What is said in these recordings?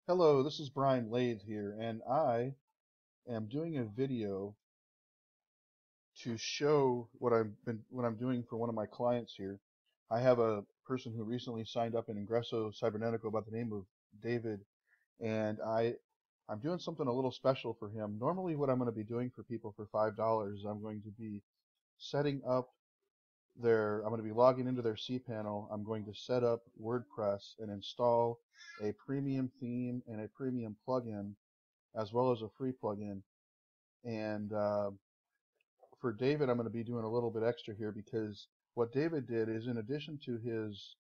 Hello, this is Brian Lathe here, and I am doing a video to show what I'm doing for one of my clients here. I have a person who recently signed up in Ingreso Cybernetico by the name of David, and I'm doing something a little special for him. Normally, what I'm going to be doing for people for $5 is I'm going to be setting up I'm going to be logging into their cPanel. I'm going to set up WordPress and install a premium theme and a premium plugin as well as a free plugin. And for David, I'm going to be doing a little bit extra here because what David did is, in addition to his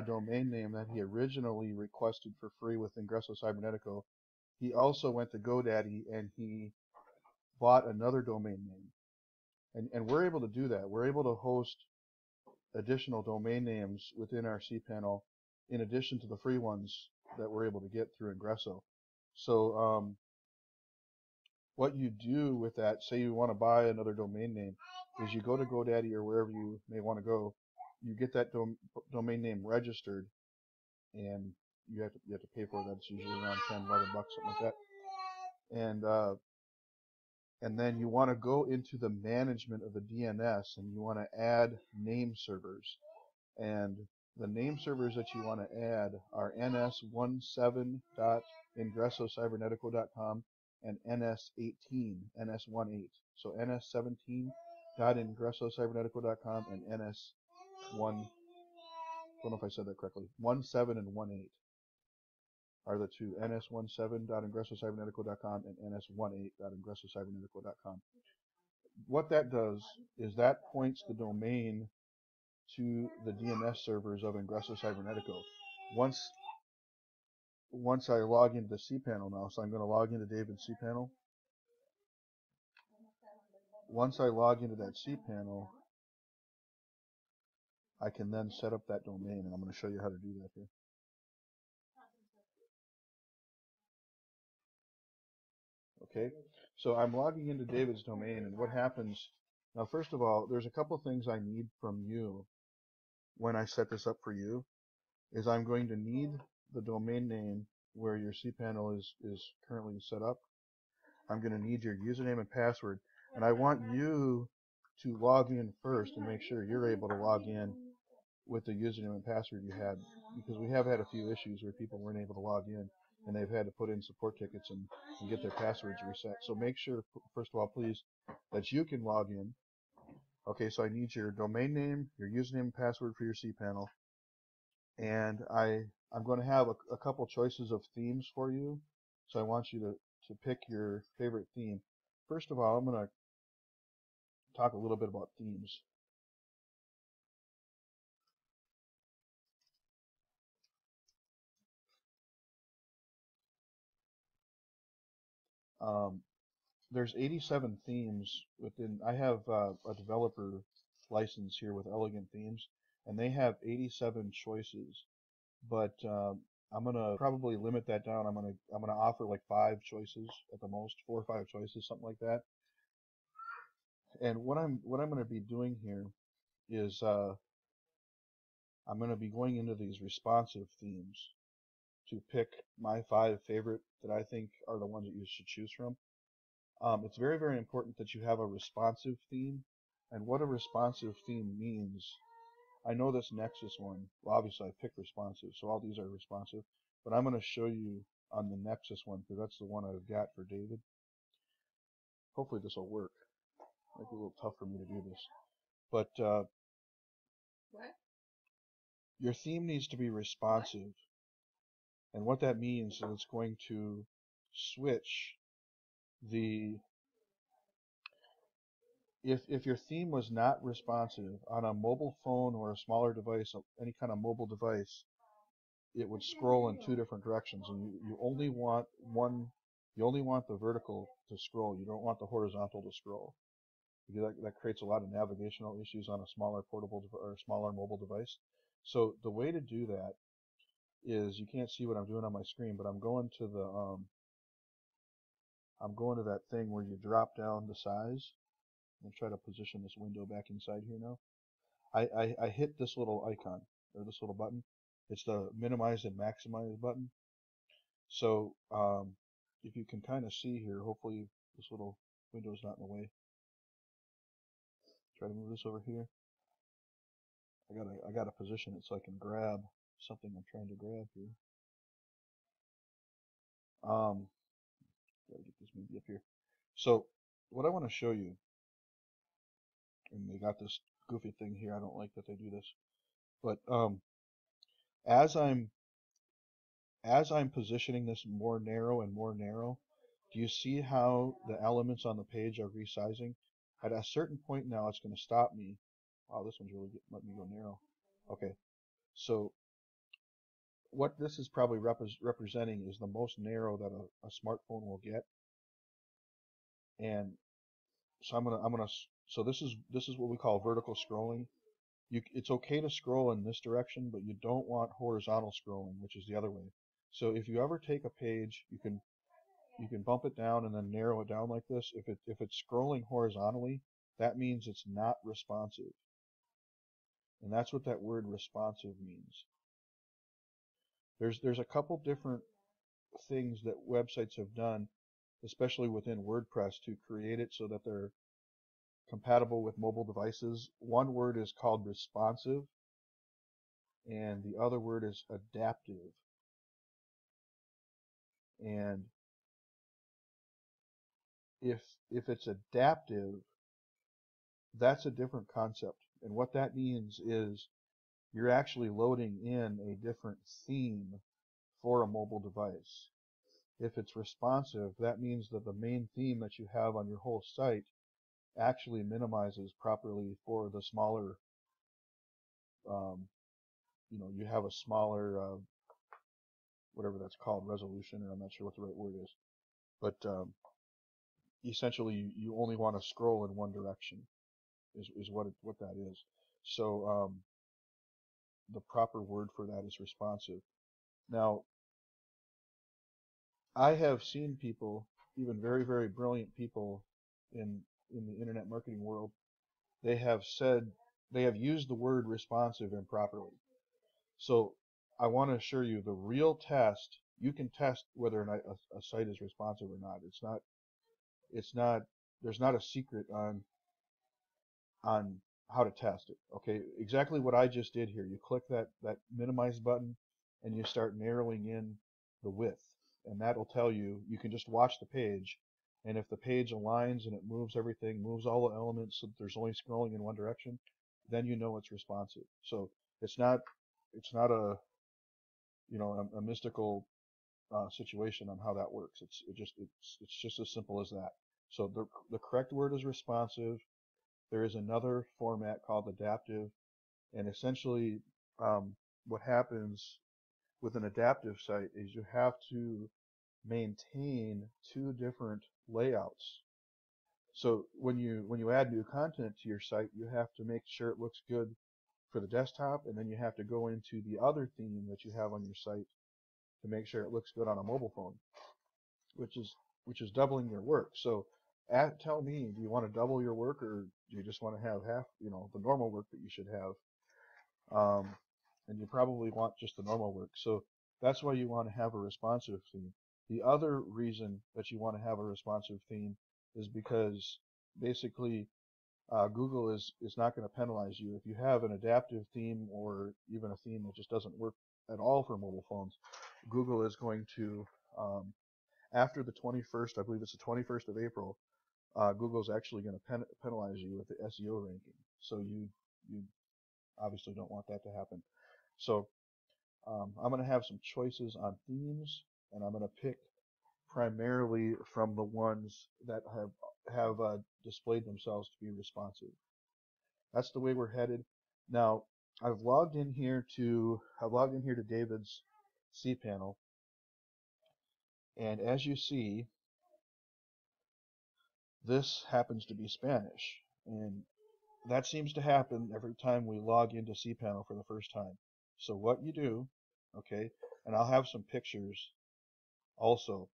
domain name that he originally requested for free with Ingreso Cybernetico, he also went to GoDaddy and he bought another domain name. And we're able to do that. We're able to host additional domain names within our cPanel in addition to the free ones that we're able to get through Ingreso. So what you do with that, say you want to buy another domain name, is you go to GoDaddy or wherever you may want to go, you get that domain name registered, and you have to pay for it. That's usually around 10, 11 bucks, something like that. And then you want to go into the management of the DNS, and you want to add name servers. And the name servers that you want to add are ns17.ingresocybernetico.com and ns18, ns18. So ns17.ingresocybernetico.com and ns1, don't know if I said that correctly, 17 and 18 are the two, ns17.ingresocybernetico.com and ns18.ingresocybernetico.com. What that does is that points the domain to the DNS servers of Ingreso Cybernetico. Once I log into the cPanel now, so I'm going to log into David's cPanel. Once I log into that cPanel, I can then set up that domain, and I'm going to show you how to do that here. Okay, so I'm logging into David's domain, and what happens now? First of all, there's a couple things I need from you when I set this up for you. Is I'm going to need the domain name where your cPanel is currently set up. I'm going to need your username and password, and I want you to log in first and make sure you're able to log in with the username and password you had, because we have had a few issues where people weren't able to log in and they've had to put in support tickets and get their passwords reset. So make sure, first of all, please, that you can log in. Okay, so I need your domain name, your username and password for your cPanel, and I'm going to have a couple choices of themes for you. So I want you to pick your favorite theme. First of all, I'm going to talk a little bit about themes. There's 87 themes within. I have a developer license here with Elegant Themes, and they have 87 choices. But I'm gonna probably limit that down. I'm gonna offer like 5 choices at the most, 4 or 5 choices, something like that. And what I'm gonna be doing here is I'm gonna be going into these responsive themes to pick my 5 favorite that I think are the ones that you should choose from. It's very, very important that you have a responsive theme. And what a responsive theme means, I know this Nexus one, well, obviously I picked responsive, so all these are responsive, but I'm going to show you on the Nexus one, because that's the one I've got for David. Hopefully this will work. It might be a little tough for me to do this. But your theme needs to be responsive. And what that means is it's going to switch if your theme was not responsive on a mobile phone or a smaller device, any kind of mobile device, it would scroll in 2 different directions, and you only want the vertical to scroll. You don't want the horizontal to scroll, because that creates a lot of navigational issues on a smaller portable or smaller mobile device. So the way to do that is, you can't see what I'm doing on my screen, but I'm going to that thing where you drop down the size. I'll try to position this window back inside here now. I hit this little icon, or this little button. It's the minimize and maximize button. So if you can kind of see here, hopefully this little window is not in the way. Try to move this over here. I gotta position it so I can grab something I'm trying to grab here. Gotta get this maybe up here. So what I want to show you, and they got this goofy thing here. I don't like that they do this, but as I'm positioning this more narrow and more narrow, do you see how the elements on the page are resizing? At a certain point now, it's going to stop me. Wow, this one's really letting me go narrow. Okay, so what this is probably representing is the most narrow that a smartphone will get. And so so this is what we call vertical scrolling. It's okay to scroll in this direction, but you don't want horizontal scrolling, which is the other way. So if you ever take a page, you can bump it down and then narrow it down like this. If it's scrolling horizontally, that means it's not responsive. And that's what that word responsive means. There's a couple different things that websites have done, especially within WordPress, to create it so that they're compatible with mobile devices. One word is called responsive, and the other word is adaptive. And if it's adaptive, that's a different concept. And what that means is you're actually loading in a different theme for a mobile device. If it's responsive, that means that the main theme that you have on your whole site actually minimizes properly for the smaller, you have a smaller, whatever that's called, resolution, or I'm not sure what the right word is. But essentially, you only want to scroll in one direction, is what that is. So the proper word for that is responsive. Now, I have seen people, even very, very brilliant people in the internet marketing world, they have used the word responsive improperly. So I want to assure you, the real test, you can test whether or not a site is responsive or not. There's not a secret on how to test it. Okay, exactly what I just did here. You click that minimize button and you start narrowing in the width, and that'll tell you. You can just watch the page, and if the page aligns and it moves everything, moves all the elements so that there's only scrolling in one direction, then you know it's responsive. So it's not a a mystical situation on how that works. It's just as simple as that. So the correct word is responsive. There is another format called adaptive, and essentially what happens with an adaptive site is you have to maintain two different layouts. So when you add new content to your site, you have to make sure it looks good for the desktop, and then you have to go into the other theme that you have on your site to make sure it looks good on a mobile phone, which is doubling your work. So tell me, do you want to double your work, or do you just want to have half, the normal work that you should have? And you probably want just the normal work. So that's why you want to have a responsive theme. The other reason that you want to have a responsive theme is because basically Google is not going to penalize you. If you have an adaptive theme or even a theme that just doesn't work at all for mobile phones, Google is going to, after the 21st, I believe it's the 21st of April, Google's actually going to penalize you with the SEO ranking. So you obviously don't want that to happen. So I'm going to have some choices on themes, and I'm going to pick primarily from the ones that have displayed themselves to be responsive. That's the way we're headed. Now, I've logged in here to David's cPanel, and as you see, this happens to be Spanish, and that seems to happen every time we log into cPanel for the first time. So what you do, okay, and I'll have some pictures also.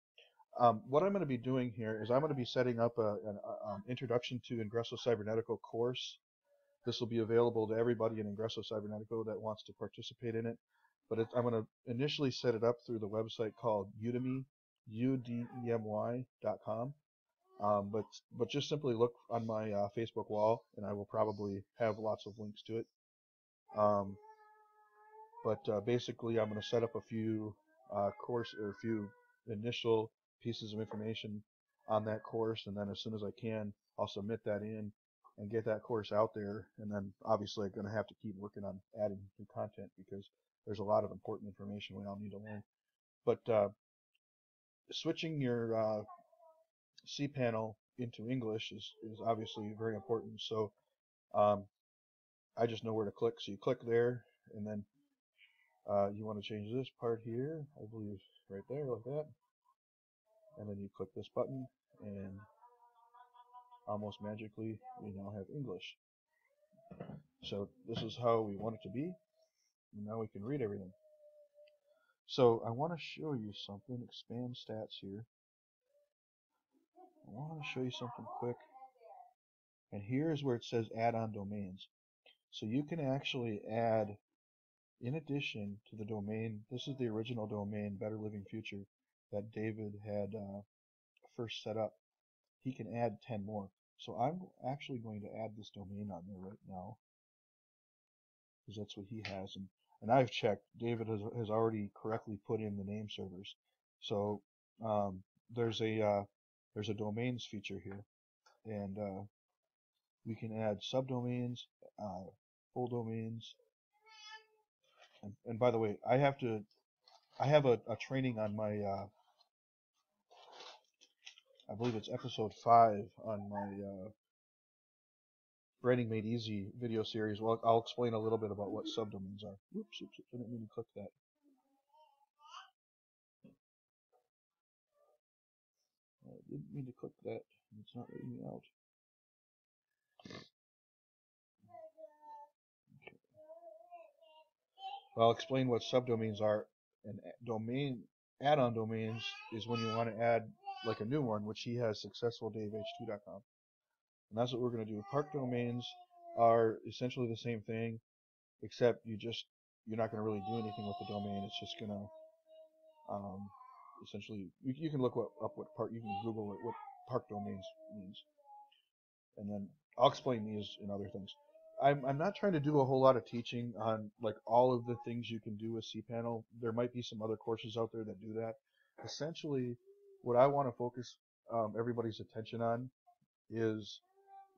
What I'm going to be doing here is I'm going to be setting up an Introduction to Ingreso Cybernetico course. This will be available to everybody in Ingreso Cybernetico that wants to participate in it. but I'm going to initially set it up through the website called Udemy, udemy.com. But just simply look on my Facebook wall, and I will probably have lots of links to it. But basically, I'm going to set up a few a few initial pieces of information on that course, and then as soon as I can, I'll submit that in and get that course out there. And then obviously, I'm going to have to keep working on adding new content because there's a lot of important information we all need to learn. But switching your cPanel into English is obviously very important. So I just know where to click. So you click there, and then you want to change this part here, I believe right there, like that. And then you click this button, and almost magically, we now have English. So this is how we want it to be. And now we can read everything. So I want to show you something. Expand stats here. I want to show you something quick. And here is where it says add-on domains. So you can actually add, in addition to the domain, this is the original domain, Better Living Future, that David had first set up. He can add 10 more. So I'm actually going to add this domain on there right now, because that's what he has. And I've checked. David has already correctly put in the name servers. So there's a domains feature here, and we can add subdomains, full domains. And by the way, I have a training on my I believe it's episode 5 on my Branding Made Easy video series. Well, I'll explain a little bit about what subdomains are. Oops, I didn't mean to click that. I didn't mean to click that. It's not letting me out. Okay. Well, I'll explain what subdomains are. And add-on domains is when you want to add like a new one, which he has, successfuldaveh2.com. And that's what we're going to do. Park domains are essentially the same thing, except you're not going to really do anything with the domain. It's just going to essentially, you can look up what park, you can Google what park domains means, and then I'll explain these and other things. I'm not trying to do a whole lot of teaching on like all of the things you can do with cPanel. There might be some other courses out there that do that. Essentially, what I want to focus everybody's attention on is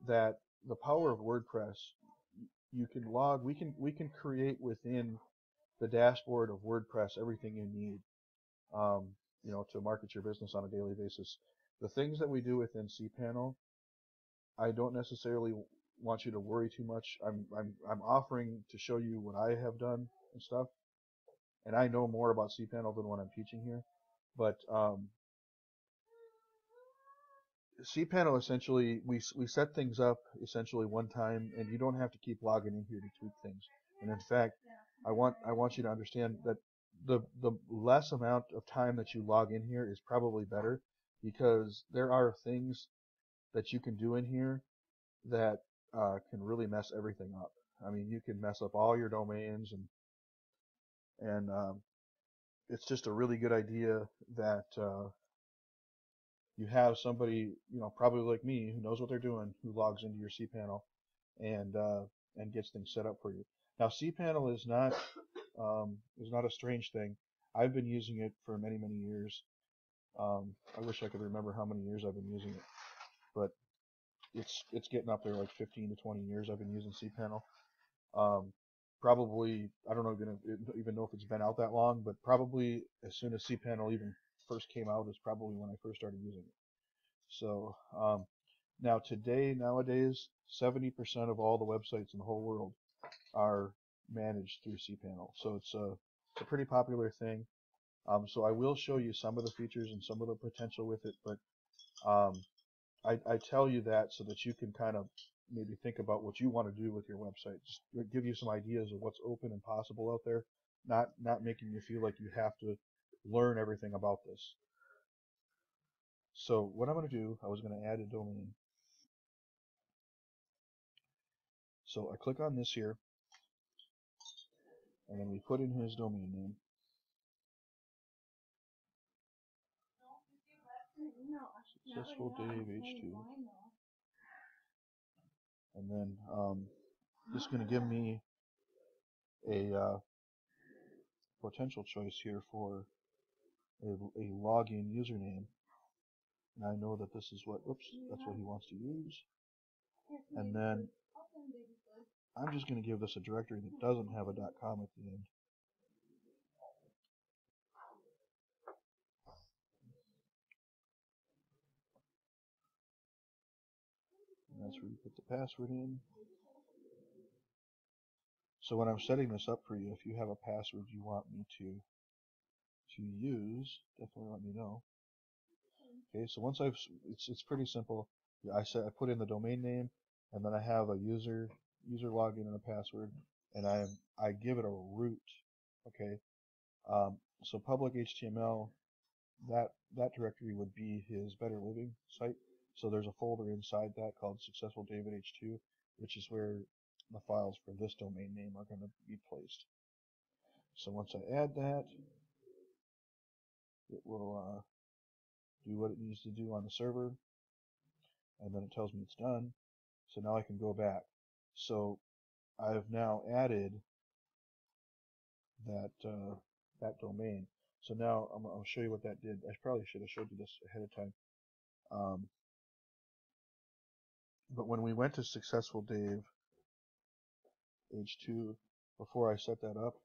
that the power of WordPress. You can log. We can create within the dashboard of WordPress everything you need, to market your business on a daily basis. The things that we do within cPanel, I don't necessarily want you to worry too much. I'm offering to show you what I have done and stuff, and I know more about cPanel than what I'm teaching here, but cPanel essentially, we set things up essentially one time, and you don't have to keep logging in here to tweak things. And in fact, I want you to understand that the less amount of time that you log in here is probably better, because there are things that you can do in here that can really mess everything up. I mean, you can mess up all your domains, and it's just a really good idea that you have somebody, probably like me, who knows what they're doing, who logs into your cPanel and gets things set up for you. Now, cPanel is not a strange thing. I've been using it for many, many years. I wish I could remember how many years I've been using it, but it's getting up there, like 15 to 20 years I've been using cPanel. Probably, I don't even know if it's been out that long, but probably as soon as cPanel even first came out is probably when I first started using it. So nowadays, 70% of all the websites in the whole world are managed through cPanel. So it's a pretty popular thing. So I will show you some of the features and some of the potential with it, but I tell you that so that you can kind of maybe think about what you want to do with your website. Just give you some ideas of what's open and possible out there, not making you feel like you have to learn everything about this. So what I'm going to do, I was going to add a domain. So I click on this here, and then we put in his domain name. Successful Dave H2. And then this is going to give me a potential choice here for a login username. And I know that this is what, oops, that's what he wants to use. And then I'm just going to give this a directory that doesn't have a .com at the end. And that's where you put the password in. So when I'm setting this up for you, if you have a password you want me to use, definitely let me know. Okay, so once it's pretty simple. I put in the domain name, and then I have a user login and a password, and I give it a root. Okay, so public HTML, that directory would be his Better Living site. So there's a folder inside that called Successful David H2, which is where the files for this domain name are going to be placed. So once I add that, it will do what it needs to do on the server, and then it tells me it's done. So now I can go back. So I've now added that domain. So now I'll show you what that did. I probably should have showed you this ahead of time. But when we went to Successful Dave H2, before I set that up,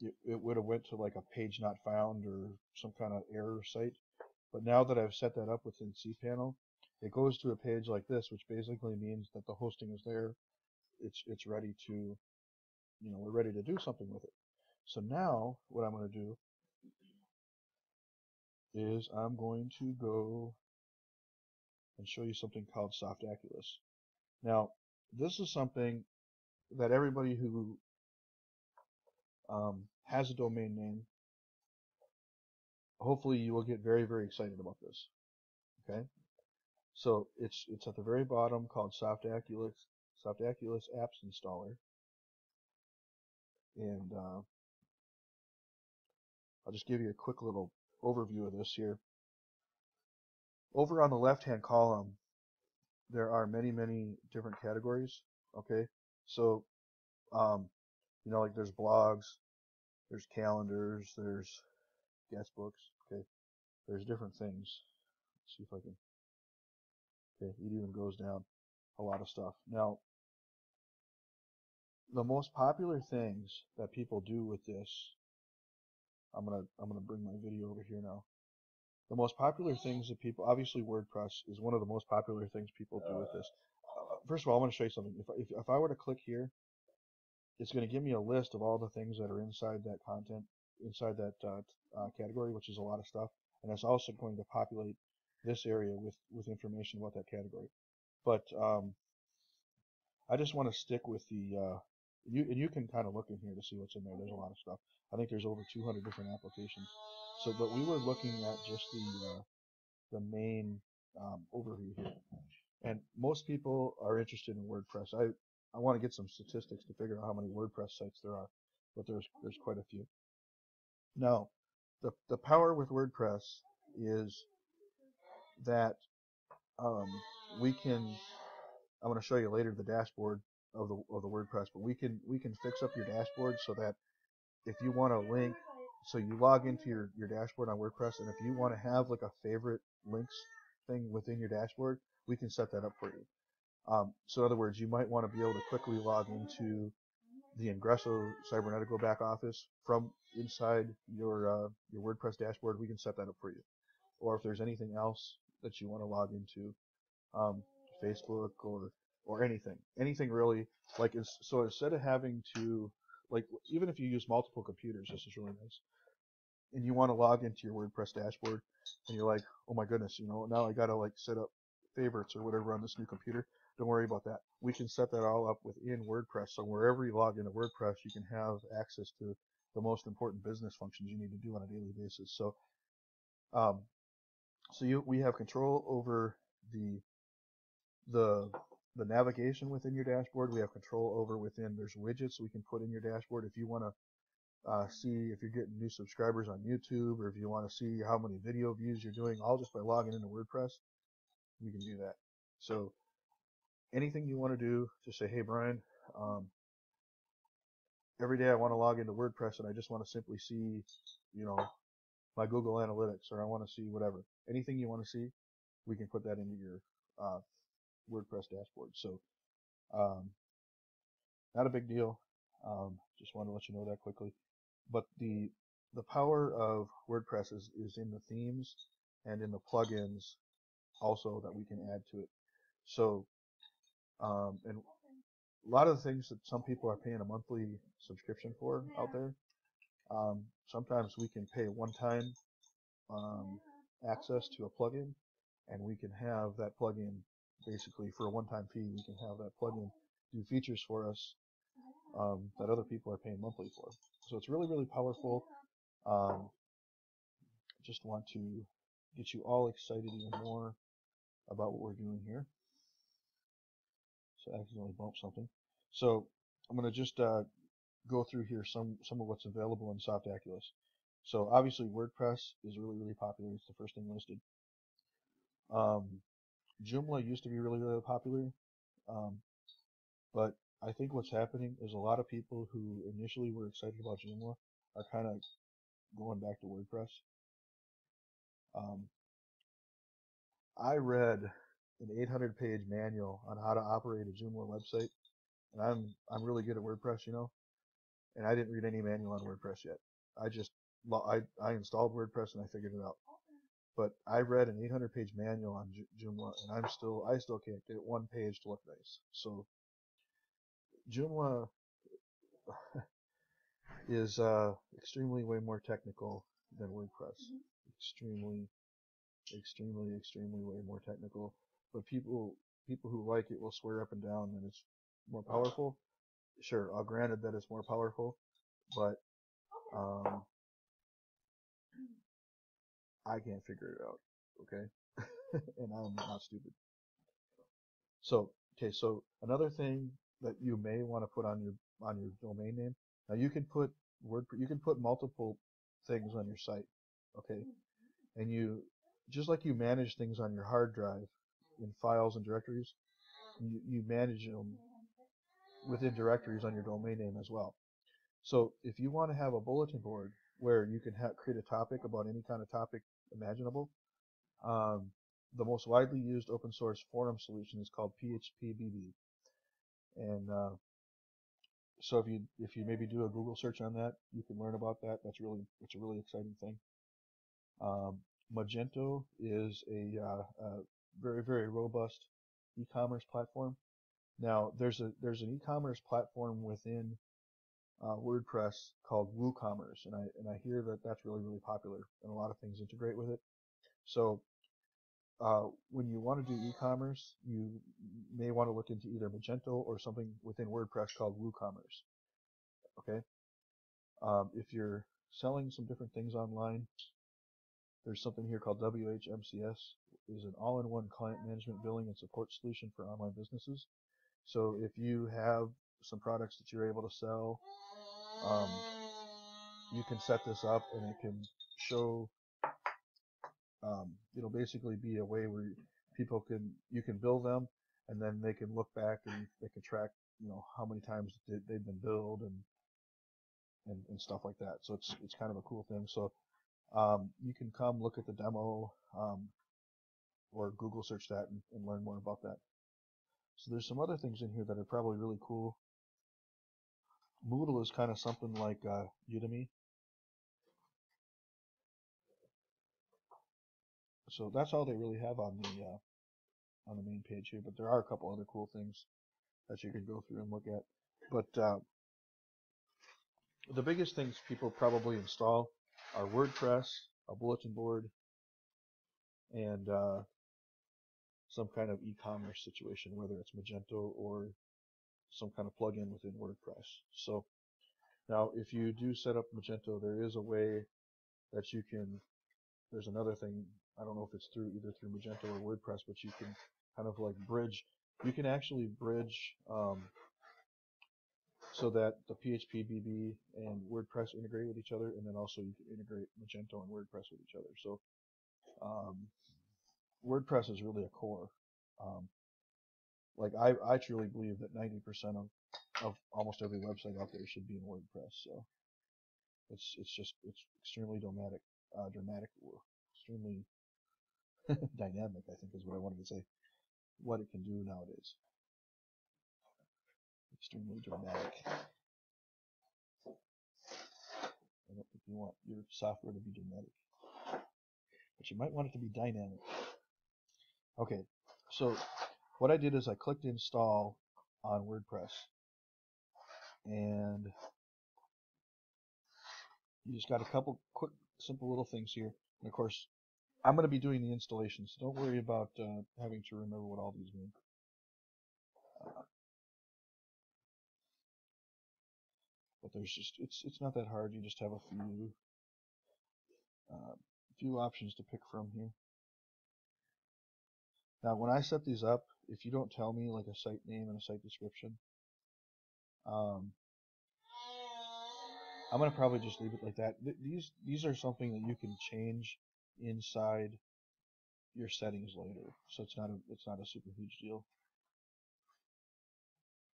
it would have went to like a page not found or some kind of error site. But now that I've set that up within cPanel, it goes to a page like this, which basically means that the hosting is there. It's ready to, we're ready to do something with it. So now what I'm going to do is I'm going to go and show you something called Softaculous. Now, this is something that everybody who has a domain name, hopefully you will get very, very excited about this. Okay? So it's at the very bottom called Softaculous Apps Installer. And I'll just give you a quick little overview of this here. Over on the left-hand column, there are many, many different categories. Okay, so like there's blogs, there's calendars, there's guest books. Okay, there's different things. Let's see if I can. Okay, it even goes down a lot of stuff. Now, the most popular things that people do with this, I'm gonna bring my video over here now. The most popular things that people, obviously WordPress is one of the most popular things people do with this. First of all, I want to show you something. If I were to click here, it's going to give me a list of all the things that are inside that content, inside that category, which is a lot of stuff, and it's also going to populate this area with information about that category. But I just want to stick with the you can kind of look in here to see what's in there. There's a lot of stuff. I think there's over 200 different applications. So, but we were looking at just the main overview here, and most people are interested in WordPress. I want to get some statistics to figure out how many WordPress sites there are, but there's quite a few. Now, the power with WordPress is that we can. I'm going to show you later the dashboard of the WordPress, but we can fix up your dashboard so that if you want to link, so you log into your dashboard on WordPress, and if you want to have like a favorite links thing within your dashboard, we can set that up for you. So in other words, you might want to be able to quickly log into the Ingreso Cybernetico back office from inside your WordPress dashboard. We can set that up for you. Or if there's anything else that you want to log into, Facebook or anything really. Like so instead of having to, like, even if you use multiple computers, this is really nice, and you want to log into your WordPress dashboard, and you're like, oh my goodness, now I gotta like set up favorites or whatever on this new computer. Don't worry about that. We can set that all up within WordPress. So wherever you log into WordPress, you can have access to the most important business functions you need to do on a daily basis. So, we have control over the the navigation within your dashboard, we have control over within. There's widgets we can put in your dashboard if you want to see if you're getting new subscribers on YouTube, or if you want to see how many video views you're doing, all just by logging into WordPress. You can do that. So anything you want to do, just say, hey Brian, every day I want to log into WordPress and I just want to simply see, you know, my Google Analytics, or I want to see whatever. Anything you want to see, we can put that into your WordPress dashboard. So not a big deal. Just wanted to let you know that quickly. But the power of WordPress is in the themes and in the plugins also that we can add to it. So and a lot of the things that some people are paying a monthly subscription for out there, sometimes we can pay one-time access to a plugin, and we can have that plugin basically for a one-time fee. We can have that plugin do features for us that other people are paying monthly for. So it's really, really powerful. Just want to get you all excited even more about what we're doing here. So I accidentally bumped something. So I'm going to just go through here some of what's available in Softaculous. So obviously WordPress is really, really popular. It's the first thing listed. Joomla used to be really, really popular, but I think what's happening is a lot of people who initially were excited about Joomla are kind of going back to WordPress. I read an 800-page manual on how to operate a Joomla website, and I'm really good at WordPress, you know, and I didn't read any manual on WordPress yet. I installed WordPress and I figured it out. But I read an 800-page manual on Joomla, and I still can't get one page to look nice. So Joomla is extremely way more technical than WordPress. Extremely way more technical. But people who like it will swear up and down that it's more powerful. Sure, I'll grant it that it's more powerful, but I can't figure it out. Okay, and I'm not stupid. So okay, so another thing that you may want to put on your domain name. Now you can put multiple things on your site, okay, and you just like you manage things on your hard drive in files and directories, you manage them within directories on your domain name as well. So if you want to have a bulletin board where you can create a topic about any kind of topic imaginable, the most widely used open source forum solution is called PHPBB. And so if you maybe do a Google search on that, you can learn about that. It's a really exciting thing. Magento is a very, very robust e-commerce platform. Now there's an e-commerce platform within WordPress called WooCommerce, and I hear that that's really, really popular, and a lot of things integrate with it. So when you want to do e-commerce, you may want to look into either Magento or something within WordPress called WooCommerce. Okay. If you're selling some different things online, there's something here called WHMCS. It is an all-in-one client management, billing, and support solution for online businesses. So if you have some products that you're able to sell, you can set this up, and it can show, it'll basically be a way where you can bill them, and then they can look back and they can track, you know, how many times they've been billed and stuff like that. So it's kind of a cool thing. So you can come look at the demo or Google search that and learn more about that. So there's some other things in here that are probably really cool. Moodle is kind of something like Udemy. So that's all they really have on the main page here. But there are a couple other cool things that you can go through and look at. But the biggest things people probably install are WordPress, a bulletin board, and some kind of e-commerce situation, whether it's Magento or some kind of plugin within WordPress. So now if you do set up Magento, there is a way that you can, there's another thing, I don't know if it's either through Magento or WordPress, but you can kind of like bridge you can actually bridge so that the PHP BB and WordPress integrate with each other, and then also you can integrate Magento and WordPress with each other. So WordPress is really a core. Like I truly believe that 90% of almost every website out there should be in WordPress. So it's extremely dramatic, extremely dynamic, I think is what I wanted to say. What it can do nowadays. Extremely dramatic. I don't think you want your software to be dramatic, but you might want it to be dynamic. Okay, so what I did is I clicked install on WordPress, and you just got a couple quick, simple little things here. And of course, I'm going to be doing the installation, so don't worry about having to remember what all these mean. But there's just it's not that hard. You just have a few options to pick from here. Now, when I set these up, if you don't tell me like a site name and a site description, I'm gonna probably just leave it like that. These are something that you can change inside your settings later, so it's not a super huge deal.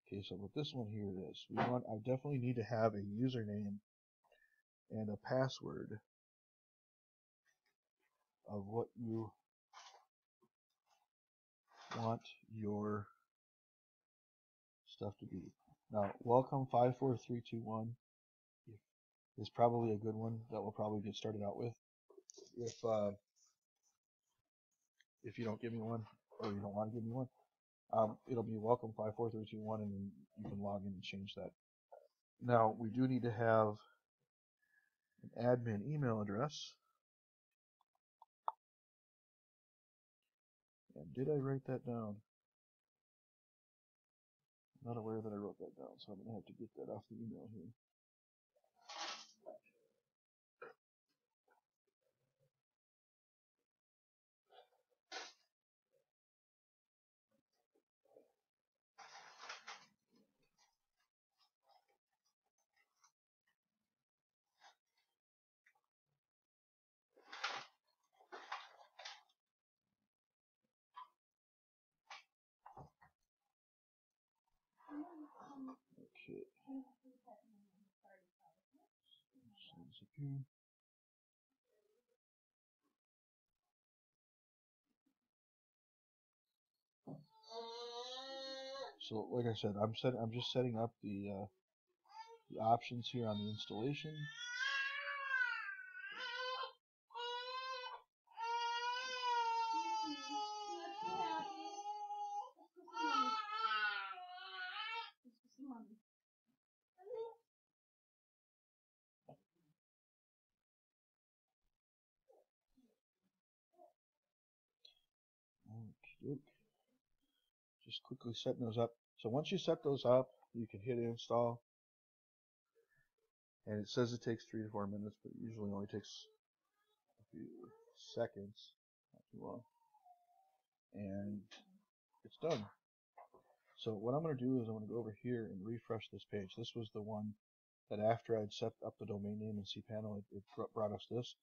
Okay, so with this one here it is. I definitely need to have a username and a password of what you want your stuff to be. Now, welcome 54321 is probably a good one that we'll probably get started out with. If you don't give me one, or you don't want to give me one, it'll be welcome 54321, and you can log in and change that. Now, we do need to have an admin email address. And did I write that down? I'm not aware that I wrote that down, so I'm going to have to get that off the email here. Okay. So, like I said, I'm just setting up the options here on the installation. Okay. Just quickly setting those up. So once you set those up, you can hit install. And it says it takes 3 to 4 minutes, but it usually only takes a few seconds, not too long. And it's done. So what I'm going to do is I'm going to go over here and refresh this page. This was the one that after I'd set up the domain name in cPanel, it brought us this.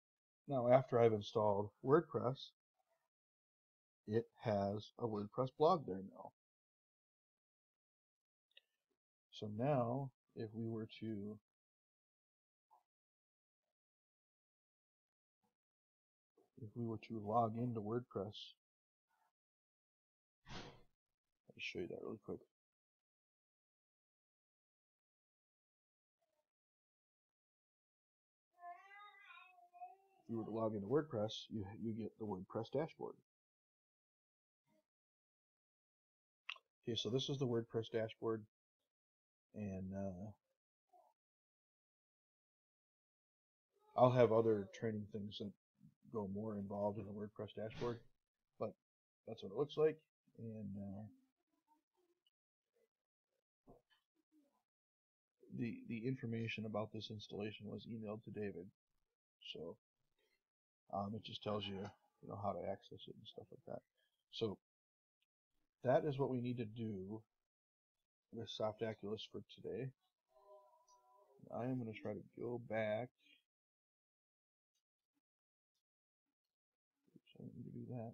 Now after I've installed WordPress, it has a WordPress blog there now. So now if we were to log into WordPress, let me show you that really quick. If you were to log into WordPress, you get the WordPress dashboard. Okay, so this is the WordPress dashboard, and I'll have other training things that go more involved in the WordPress dashboard, but that's what it looks like. And the information about this installation was emailed to David, so it just tells you how to access it and stuff like that. So that is what we need to do with Softaculous for today. I am going to try to go back. Oops, I don't need to do that.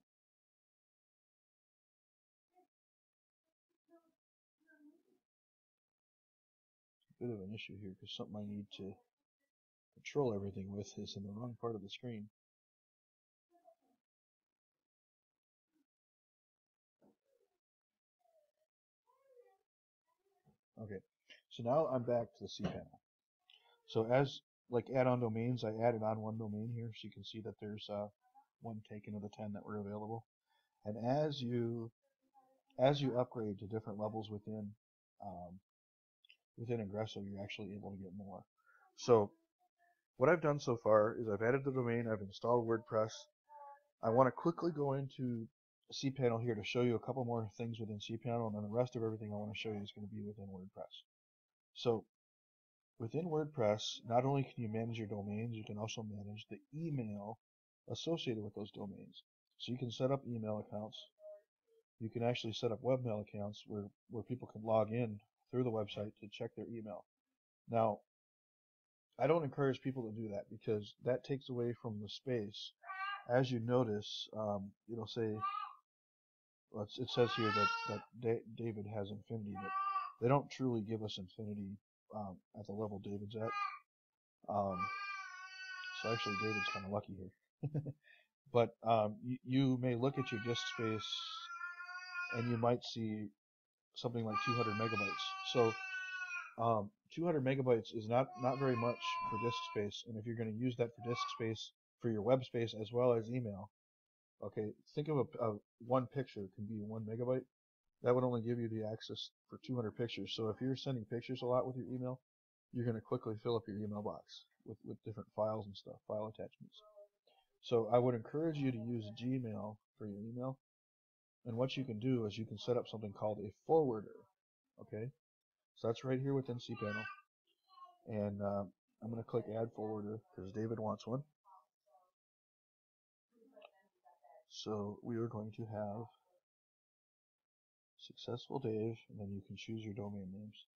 Bit of an issue here because something I need to control everything with is in the wrong part of the screen. Okay, so now I'm back to the cPanel. So as like add-on domains, I added on one domain here, so you can see that there's one taken of the 10 that were available. And as you upgrade to different levels within Ingreso, you're actually able to get more. So what I've done so far is I've added the domain, I've installed WordPress. I want to quickly go into cPanel here to show you a couple more things within cPanel, and then the rest of everything I want to show you is going to be within WordPress. So within WordPress, not only can you manage your domains, you can also manage the email associated with those domains. So you can set up email accounts. You can actually set up webmail accounts where people can log in through the website to check their email. Now, I don't encourage people to do that because that takes away from the space. As you notice, it'll say, well, it says here that David has infinity, but they don't truly give us infinity at the level David's at. So actually, David's kind of lucky here. But you may look at your disk space and you might see something like 200 megabytes. So 200 megabytes is not very much for disk space, and if you're going to use that for disk space for your web space as well as email, okay, think of a one picture can be 1 megabyte. That would only give you the access for 200 pictures. So if you're sending pictures a lot with your email, you're going to quickly fill up your email box with different files and stuff, file attachments. So I would encourage you to use Gmail for your email. And what you can do is you can set up something called a forwarder. Okay, so that's right here within cPanel. And I'm going to click Add Forwarder because David wants one. So we are going to have Successful Dave, and then you can choose your domain names.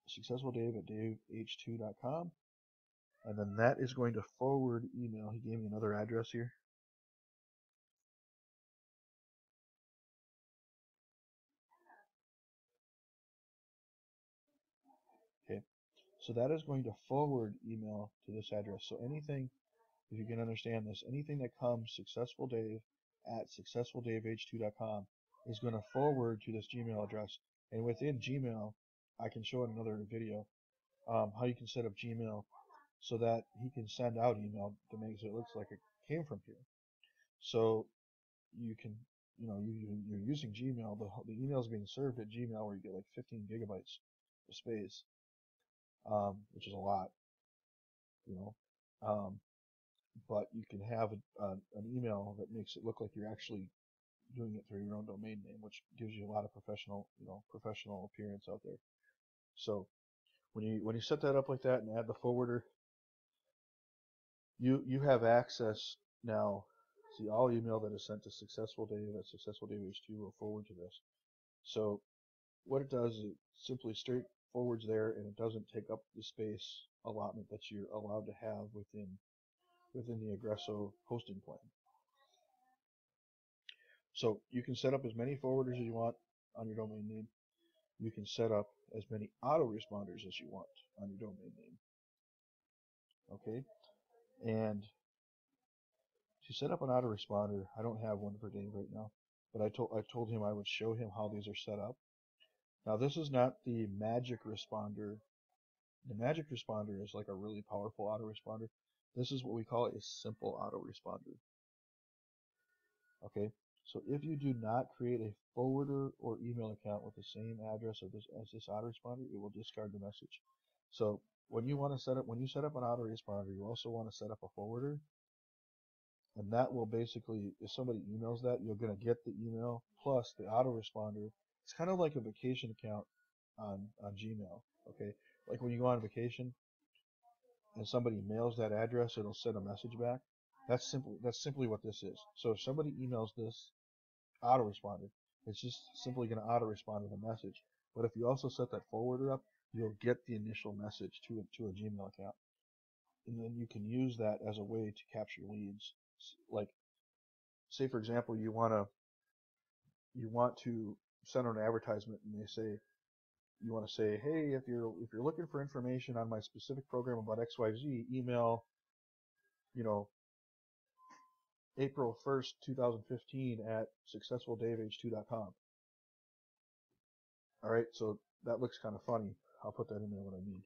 Successful Dave at daveh2.com, and then that is going to forward email. He gave me another address here. Okay, so that is going to forward email to this address. So anything, if you can understand this, anything that comes successfuldave at successfuldaveh2.com is going to forward to this Gmail address. And within Gmail, I can show in another video how you can set up Gmail so that he can send out email to make it looks like it came from here. So you can, you're using Gmail, the email is being served at Gmail where you get like 15 gigabytes of space, which is a lot, but you can have an email that makes it look like you're actually doing it through your own domain name, which gives you a lot of professional appearance out there. So when you set that up like that and add the forwarder, you have access now. See, all email that is sent to Successful Dave at SuccessfulDaveH2 will forward to this. So what it does is it simply straight forwards there, and it doesn't take up the space allotment that you're allowed to have within the Ingreso hosting plan. So you can set up as many forwarders as you want on your domain name. You can set up as many autoresponders as you want on your domain name. Okay, and to set up an autoresponder, I don't have one for Dave right now, but I told him I would show him how these are set up. Now this is not the magic responder. The magic responder is like a really powerful autoresponder. This is what we call a simple autoresponder. Okay, so if you do not create a forwarder or email account with the same address as this autoresponder, it will discard the message. So when you set up an autoresponder, you also want to set up a forwarder, and that will basically, if somebody emails that, you're going to get the email plus the autoresponder. It's kind of like a vacation account on Gmail. Okay, like when you go on vacation and somebody mails that address, it'll send a message back. That's simply what this is. So if somebody emails this, autoresponder. It's just simply going to autorespond with a message. But if you also set that forwarder up, you'll get the initial message to a Gmail account. And then you can use that as a way to capture leads. Like, say for example, you want to send out an advertisement, and you want to say, hey, if you're looking for information on my specific program about XYZ, email, April 1st, 2015 at successfuldaveh2.com. All right, so that looks kind of funny. I'll put that in there what I mean.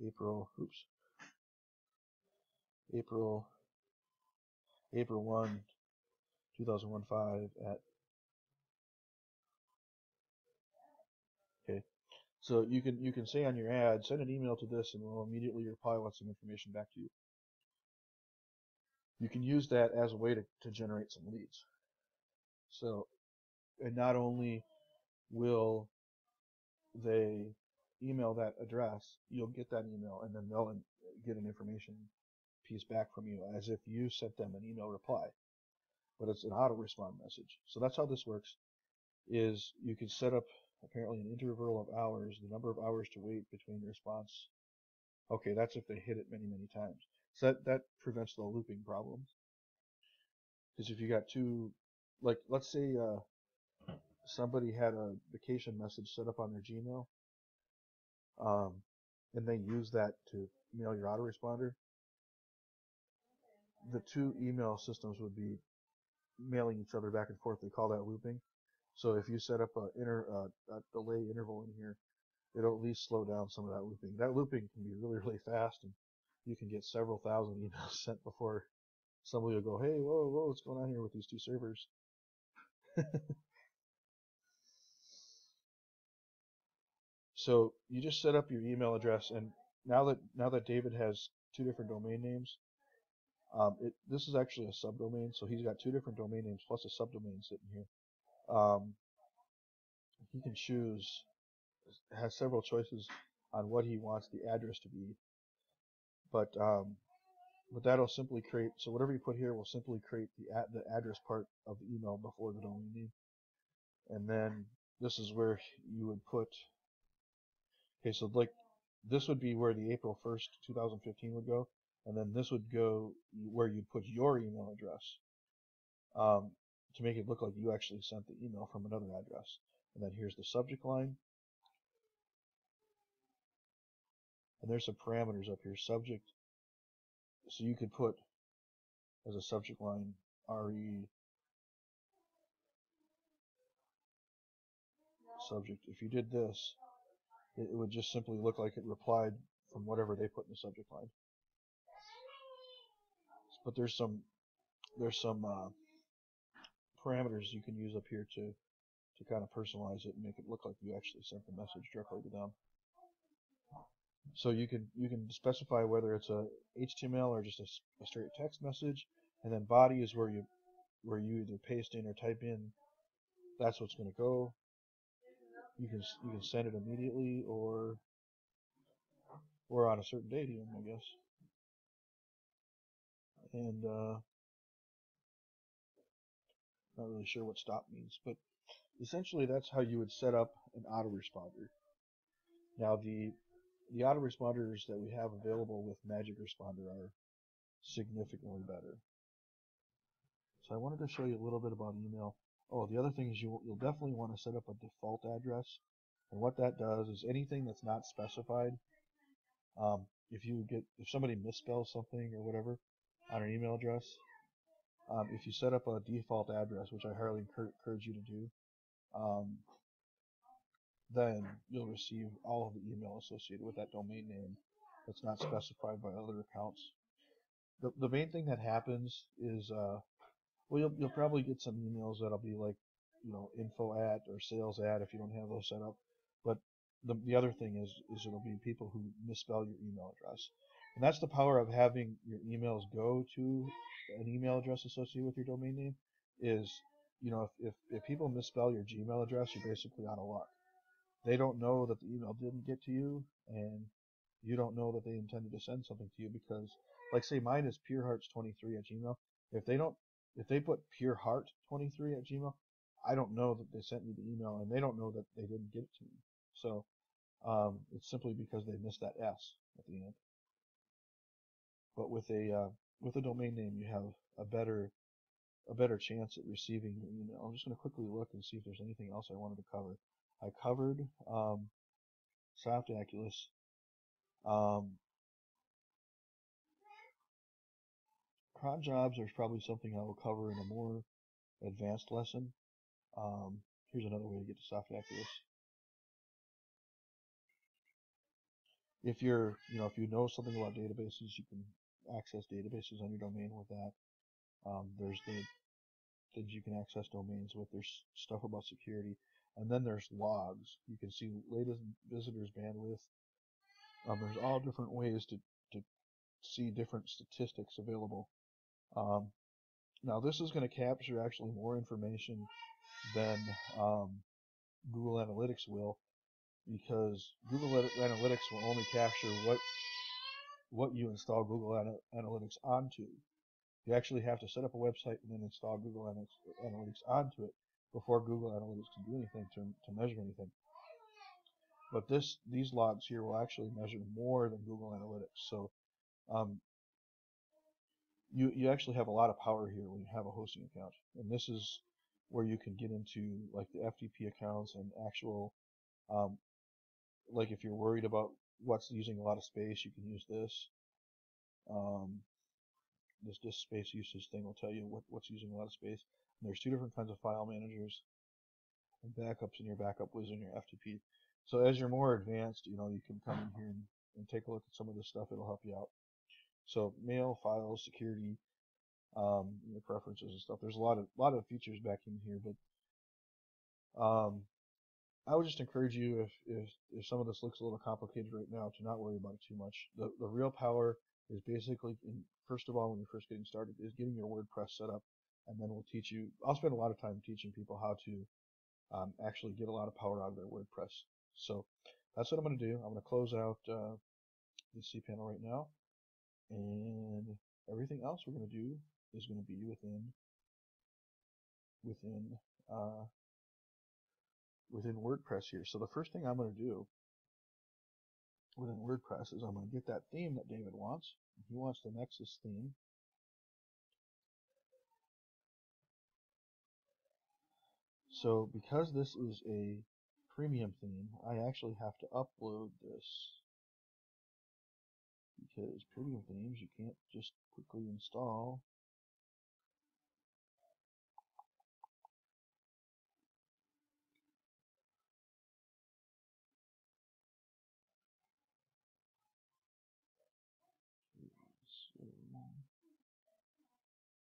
April 1, 2015 at, okay. So you can say on your ad, send an email to this, and we'll immediately reply with some information back to you. You can use that as a way to generate some leads. So, and not only will they email that address, you'll get that email, and then they'll get an information piece back from you as if you sent them an email reply, but it's an auto-respond message. So that's how this works, is you can set up apparently an interval of hours, the number of hours to wait between the response. Okay, that's if they hit it many, many times. So that prevents the looping problems. Because if you got two, like let's say somebody had a vacation message set up on their Gmail, and they use that to mail your autoresponder, the two email systems would be mailing each other back and forth. They call that looping. So if you set up a delay interval in here, it'll at least slow down some of that looping. That looping can be really, really fast, and you can get several thousand emails sent before somebody will go, hey, whoa, what's going on here with these two servers? So you just set up your email address, and now that David has two different domain names, this is actually a subdomain, so he's got two different domain names plus a subdomain sitting here. He can choose, has several choices on what he wants the address to be, but that'll simply create, so whatever you put here will simply create the address part of the email before the domain name. And then this is where you would put, okay, so like this would be where the April 1st, 2015 would go, and then this would go where you'd put your email address to make it look like you actually sent the email from another address. And then here's the subject line. And there's some parameters up here, subject. So you could put as a subject line RE subject. If you did this, it would just simply look like it replied from whatever they put in the subject line. But there's some parameters you can use up here to kind of personalize it and make it look like you actually sent the message directly to them. So you can specify whether it's a HTML or just a straight text message, and then body is where you either paste in or type in. That's what's going to go. You can send it immediately or on a certain date even, I guess. And not really sure what stop means, but essentially that's how you would set up an autoresponder. Now the autoresponders that we have available with Magic Responder are significantly better. So I wanted to show you a little bit about email. Oh, the other thing is you'll definitely want to set up a default address. And what that does is anything that's not specified, if somebody misspells something or whatever on an email address, if you set up a default address, which I highly encourage you to do, then you'll receive all of the email associated with that domain name that's not specified by other accounts. The main thing that happens is, well, you'll probably get some emails that'll be like, info at or sales at if you don't have those set up. But the other thing is it'll be people who misspell your email address. And that's the power of having your emails go to an email address associated with your domain name is, if people misspell your Gmail address, you're basically out of luck. They don't know that the email didn't get to you, and you don't know that they intended to send something to you because, like say mine is purehearts23 at Gmail. If they don't If they put pureheart23@gmail, I don't know that they sent me the email, and they don't know that they didn't get it to me. So it's simply because they missed that S at the end. But with a domain name, you have a better chance at receiving your email. I'm just going to quickly look and see if there's anything else I wanted to cover. I covered Soft Oculus. Cron jobs are probably something I will cover in a more advanced lesson. Here's another way to get to Soft Oculus. If if you know something about databases, you can access databases on your domain with that. There's the things you can access domains with. There's stuff about security, and then there's logs. You can see latest visitors bandwidth. There's all different ways to see different statistics available. Now this is going to capture actually more information than Google Analytics will, because Google Analytics will only capture what you install Google Analytics onto. You actually have to set up a website and then install Google Analytics onto it before Google Analytics can do anything to measure anything. But these logs here will actually measure more than Google Analytics. So you actually have a lot of power here when you have a hosting account. And this is where you can get into like the FTP accounts and actual, like if you're worried about what's using a lot of space, you can use this. This disk space usage thing will tell you what's using a lot of space. And there's two different kinds of file managers and backups in your backup wizard and your FTP. So as you're more advanced, you can come in here and take a look at some of this stuff. It'll help you out. So mail, files, security, preferences and stuff. There's a lot of features back in here, but I would just encourage you, if some of this looks a little complicated right now, to not worry about it too much. The real power is basically, first of all, when you're first getting started, is getting your WordPress set up, and then we'll teach you. I'll spend a lot of time teaching people how to actually get a lot of power out of their WordPress. So that's what I'm going to do. I'm going to close out the cPanel right now, and everything else we're going to do is going to be within WordPress here. So the first thing I'm going to do within WordPress is I'm going to get that theme that David wants. He wants the Nexus theme. So because this is a premium theme, I actually have to upload this, because premium themes you can't just quickly install.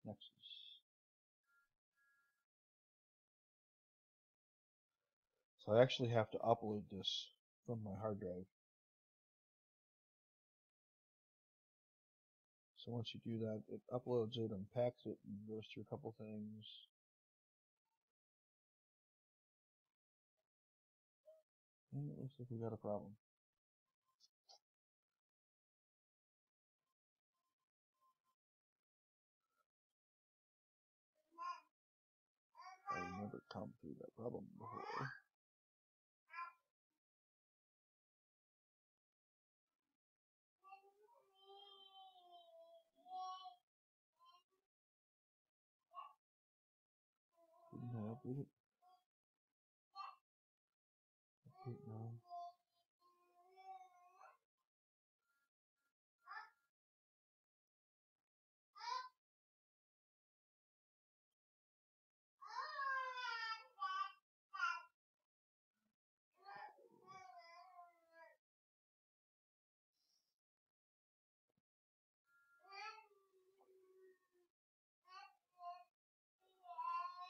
Nexus. So I actually have to upload this from my hard drive. So once you do that, it uploads it, unpacks it, and goes through a couple things. And it looks like we got a problem. I've never come through that problem before. Didn't I upload it? Okay, no.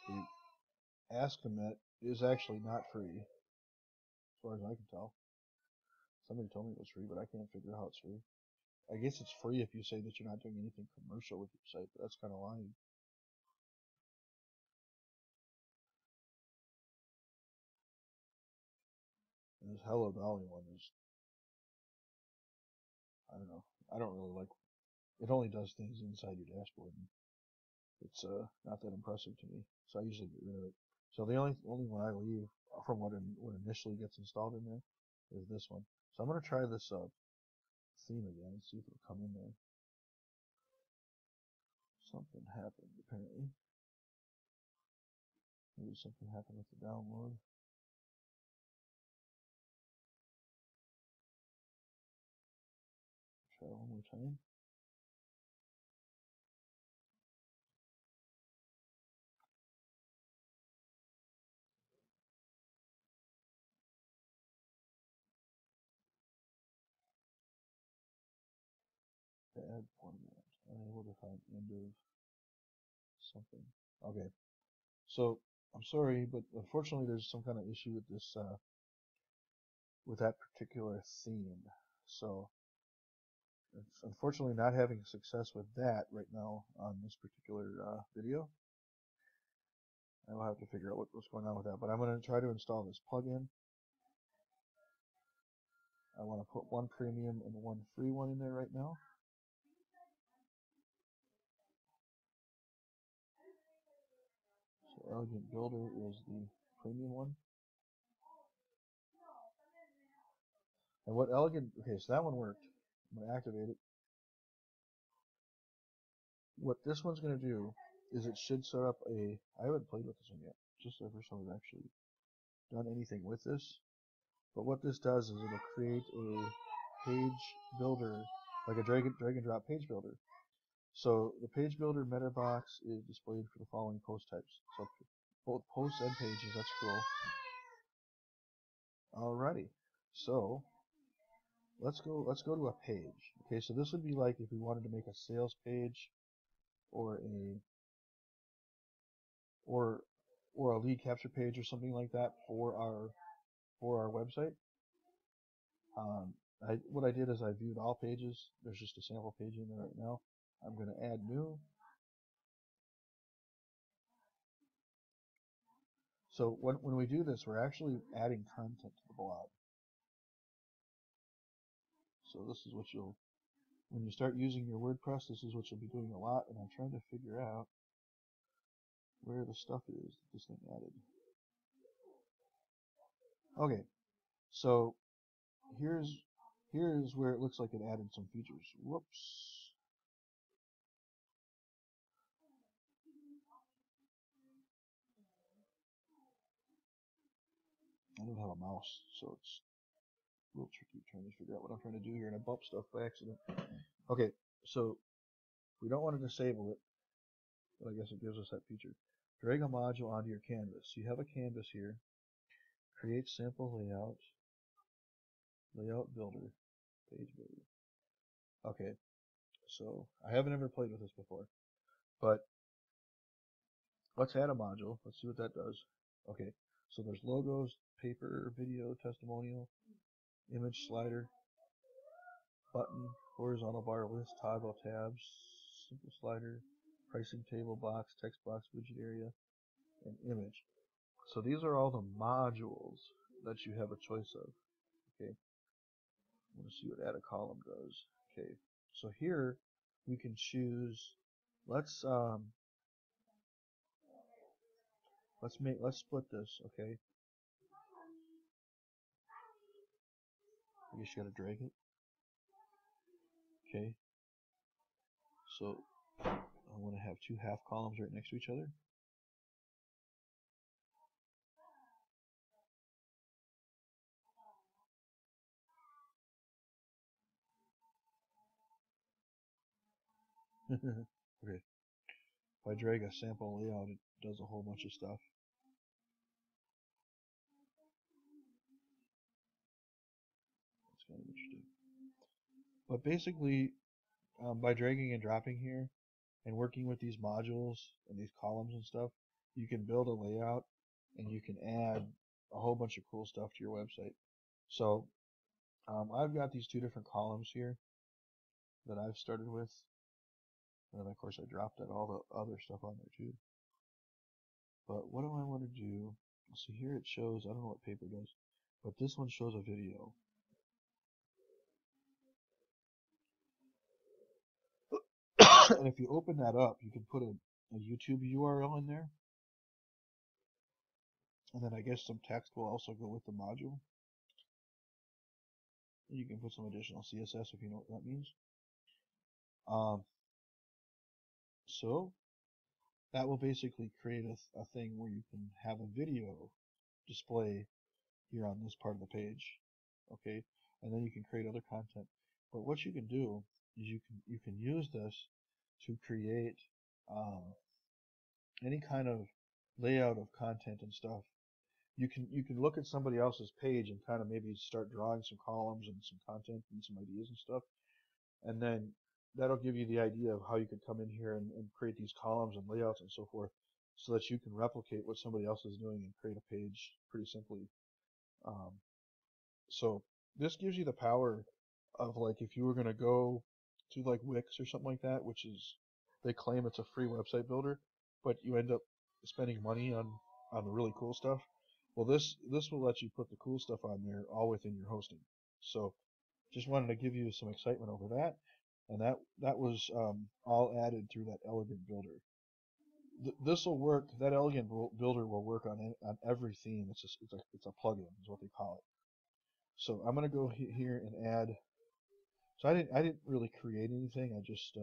The Ask-Commit is actually not free, as far as I can tell. Somebody told me it was free, but I can't figure out how it's free. I guess it's free if you say that you're not doing anything commercial with your site, but that's kind of lying. And this Hello Dolly one is, I don't know. I don't really like. It only does things inside your dashboard. it's not that impressive to me, so I usually get rid of it. So the only one I leave from what initially gets installed in there is this one. So I'm going to try this theme again and see if it'll come in there. Something happened apparently. Maybe something happened with the download. Try one more time. The add format. Unable to find end of something. Okay. So I'm sorry, but unfortunately there's some kind of issue with this with that particular theme. So it's unfortunately not having success with that right now on this particular video. I will have to figure out what's going on with that, but I'm going to try to install this plugin. I want to put one premium and one free one in there right now. So Elegant Builder is the premium one. And what Elegant, okay, so that one worked. I'm going to activate it. What this one's going to do is it should set up I haven't played with this one yet. Just the first time I've actually done anything with this. But what this does is it'll create a page builder, like a drag and drop page builder. So the page builder meta box is displayed for the following post types. So both posts and pages, that's cool. Alrighty. So let's go to a page. Okay, so this would be like if we wanted to make a sales page or a lead capture page or something like that for our website. What I did is I viewed all pages. There's just a sample page in there right now. I'm going to add new. So when we do this, we're actually adding content to the blog. So this is what when you start using your WordPress, this is what you'll be doing a lot. And I'm trying to figure out where the stuff is that this thing added. Okay, so here's where it looks like it added some features. Whoops. I don't have a mouse, so it's a little tricky trying to figure out what I'm trying to do here, and I bump stuff by accident. Okay, so we don't want to disable it, but I guess it gives us that feature. Drag a module onto your canvas. You have a canvas here. Create sample layout, layout builder, page builder. Okay, so I haven't ever played with this before, but let's add a module. Let's see what that does. Okay, so there's logos, paper, video, testimonial, image slider, button, horizontal bar list, toggle tabs, simple slider, pricing table box, text box, widget area, and image. So these are all the modules that you have a choice of. Okay, I want to see what add a column does. Okay, so here we can choose. Let's split this. Okay, I guess you gotta drag it. Okay, so I want to have two half columns right next to each other. Okay, if I drag a sample layout, it does a whole bunch of stuff. That's kind of interesting. But basically, by dragging and dropping here and working with these modules and these columns and stuff, you can build a layout and you can add a whole bunch of cool stuff to your website. So I've got these two different columns here that I've started with. And then of course I dropped all the other stuff on there too. But what do I want to do? So here it shows, I don't know what paper does, but this one shows a video. And if you open that up, you can put a a YouTube URL in there, and then I guess some text will also go with the module. You can put some additional CSS if you know what that means. So that will basically create a thing where you can have a video display here on this part of the page, okay? And then you can create other content. But what you can do is you can use this to create any kind of layout of content and stuff. You can look at somebody else's page and kind of maybe start drawing some columns and some content and some ideas and stuff, and then that'll give you the idea of how you could come in here and create these columns and layouts and so forth, so that you can replicate what somebody else is doing and create a page pretty simply. So this gives you the power of, like, if you were going to go to like Wix or something like that, which is, they claim it's a free website builder, but you end up spending money on the really cool stuff. Well, this will let you put the cool stuff on there all within your hosting. So just wanted to give you some excitement over that, and that was all added through that elegant builder. This will work. That elegant builder will work on every theme. It's a plugin is what they call it. So I'm gonna go here and add. So I didn't really create anything. I just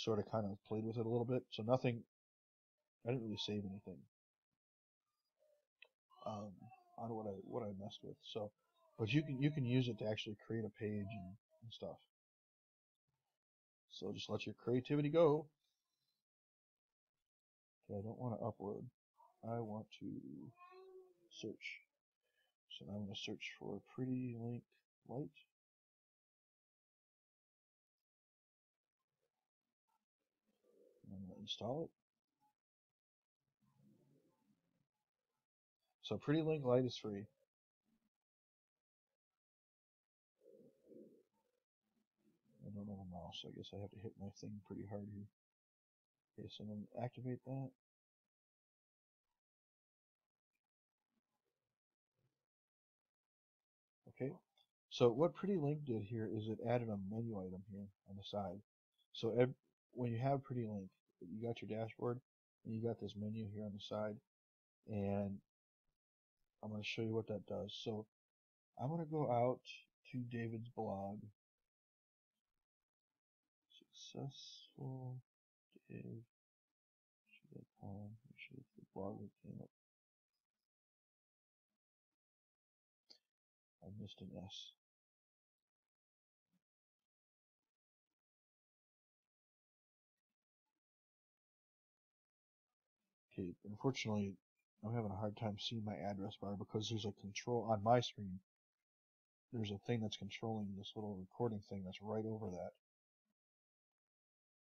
sort of kind of played with it a little bit. So nothing. I didn't really save anything on what I messed with. So, but you can use it to actually create a page and stuff. So just let your creativity go. Okay, I don't want to upload. I want to search. So now I'm going to search for pretty link light. I'm going to install it. So pretty link light is free. I don't have a mouse, so I guess I have to hit my thing pretty hard here. Okay, so I'm going to activate that. Okay, so what Pretty Link did here is it added a menu item here on the side. So when you have Pretty Link, you got your dashboard, and you got this menu here on the side, and I'm going to show you what that does. So I'm going to go out to David's blog, successful Dave. Make sure it's the blog that came up. I missed an S. Okay, unfortunately, I'm having a hard time seeing my address bar because there's a control on my screen. There's a thing that's controlling this little recording thing that's right over that.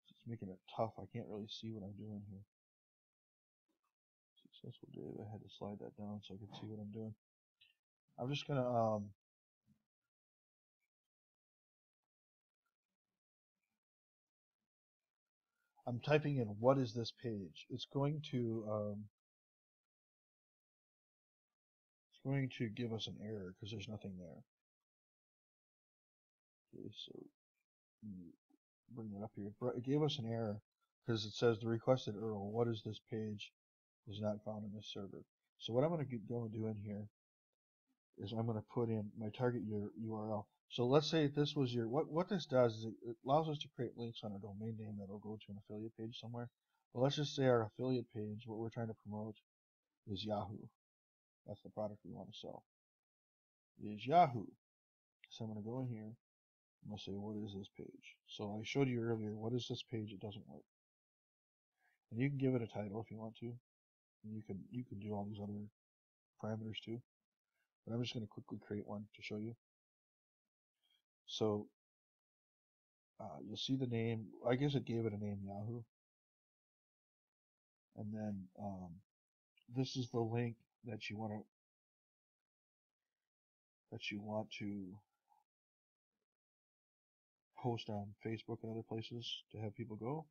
It's making it tough. I can't really see what I'm doing here. Successful Dave. I had to slide that down so I could see what I'm doing. I'm just gonna I'm typing in what is this page. It's going to give us an error because there's nothing there. Okay, so bring that up here. It gave us an error because it says the requested URL, what is this page, is not found in this server. So what I'm going to go and do in here is I'm going to put in my target URL. So let's say this was your, what this does is it allows us to create links on a domain name that will go to an affiliate page somewhere. Well, let's just say our affiliate page, what we're trying to promote is Yahoo. That's the product we want to sell. Is Yahoo. So I'm going to go in here. I'm going to say, what is this page? So I showed you earlier, what is this page? It doesn't work. And you can give it a title if you want to. And you can do all these other parameters too. But I'm just going to quickly create one to show you. So you'll see the name. I guess it gave it a name, Yahoo. And then this is the link that you want to post on Facebook and other places to have people go.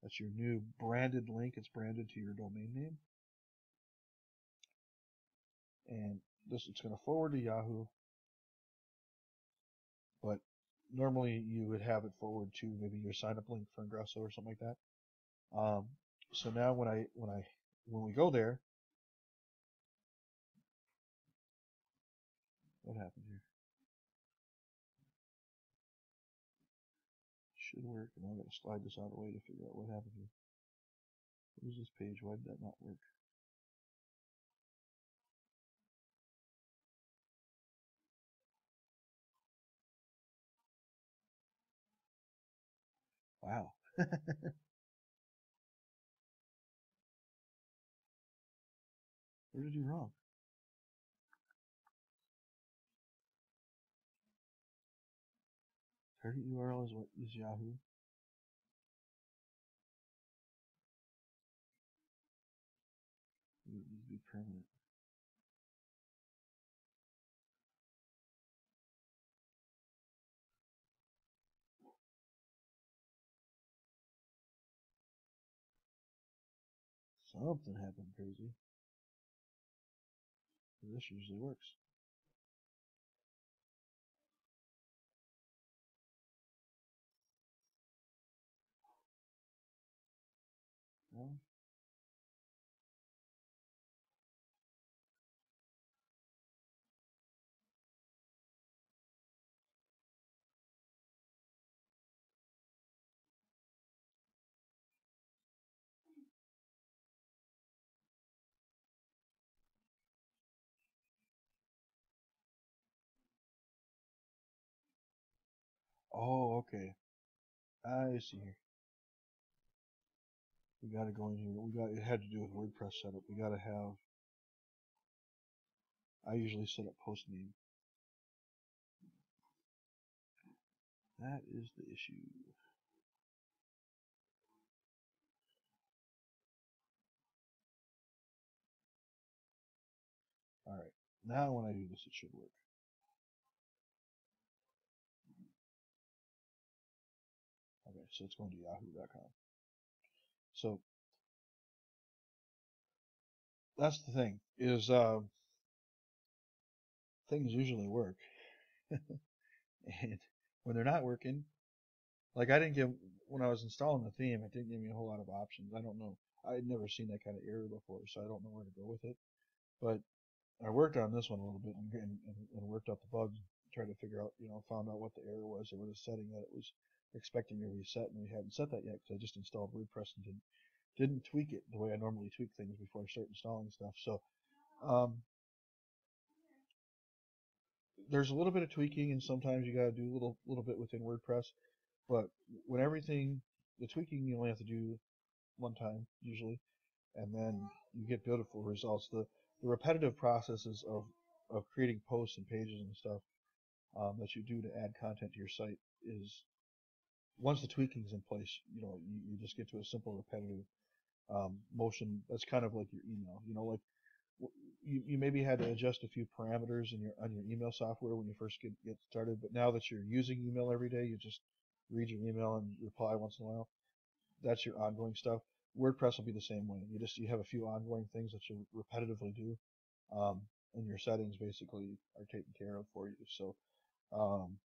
That's your new branded link. It's branded to your domain name. And it's going to forward to Yahoo. But normally you would have it forward to maybe your sign up link for Ingreso or something like that. Um, so now when we go there, what happened here? Should work, and I'm going to slide this out of the way to figure out what happened here. What is this page? Why did that not work? Wow. What did I do wrong? Target URL is what is Yahoo. It needs to be permanent. Something happened crazy. This usually works. Well, oh, okay. I see here. We got to go in here. It had to do with WordPress setup. We got to have. I usually set up post name. That is the issue. All right. Now when I do this, it should work. Okay, so it's going to yahoo.com. So that's the thing is things usually work, and when they're not working, like I didn't get when I was installing the theme, it didn't give me a whole lot of options. I don't know. I had never seen that kind of error before, so I don't know where to go with it. But I worked on this one a little bit and worked out the bugs, tried to figure out, found out what the error was. There was a setting that it was expecting to reset, and we hadn't set that yet because I just installed WordPress and didn't tweak it the way I normally tweak things before I start installing stuff. So um, there's a little bit of tweaking, and sometimes you got to do a little bit within WordPress. But when the tweaking you only have to do one time usually, and then you get beautiful results. The repetitive processes of creating posts and pages and stuff that you do to add content to your site is once the tweaking's in place, you just get to a simple repetitive motion. That's kind of like your email. Like you maybe had to adjust a few parameters on your email software when you first get started, but now that you're using email every day, you just read your email and reply once in a while. That's your ongoing stuff. WordPress will be the same way. You have a few ongoing things that you repetitively do, and your settings basically are taken care of for you. So um,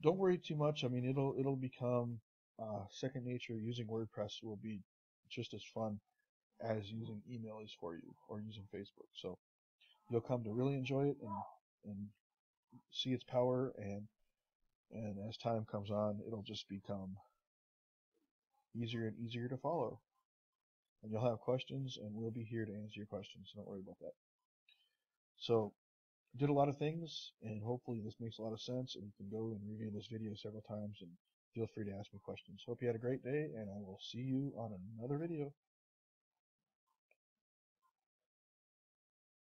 don't worry too much. I mean, it'll become second nature. Using WordPress will be just as fun as using email is for you or using Facebook. So you'll come to really enjoy it and see its power, and as time comes on, it'll just become easier and easier to follow. And you'll have questions, and we'll be here to answer your questions. So don't worry about that. So did a lot of things, and hopefully this makes a lot of sense, and you can go and review this video several times, and feel free to ask me questions. Hope you had a great day, and I will see you on another video.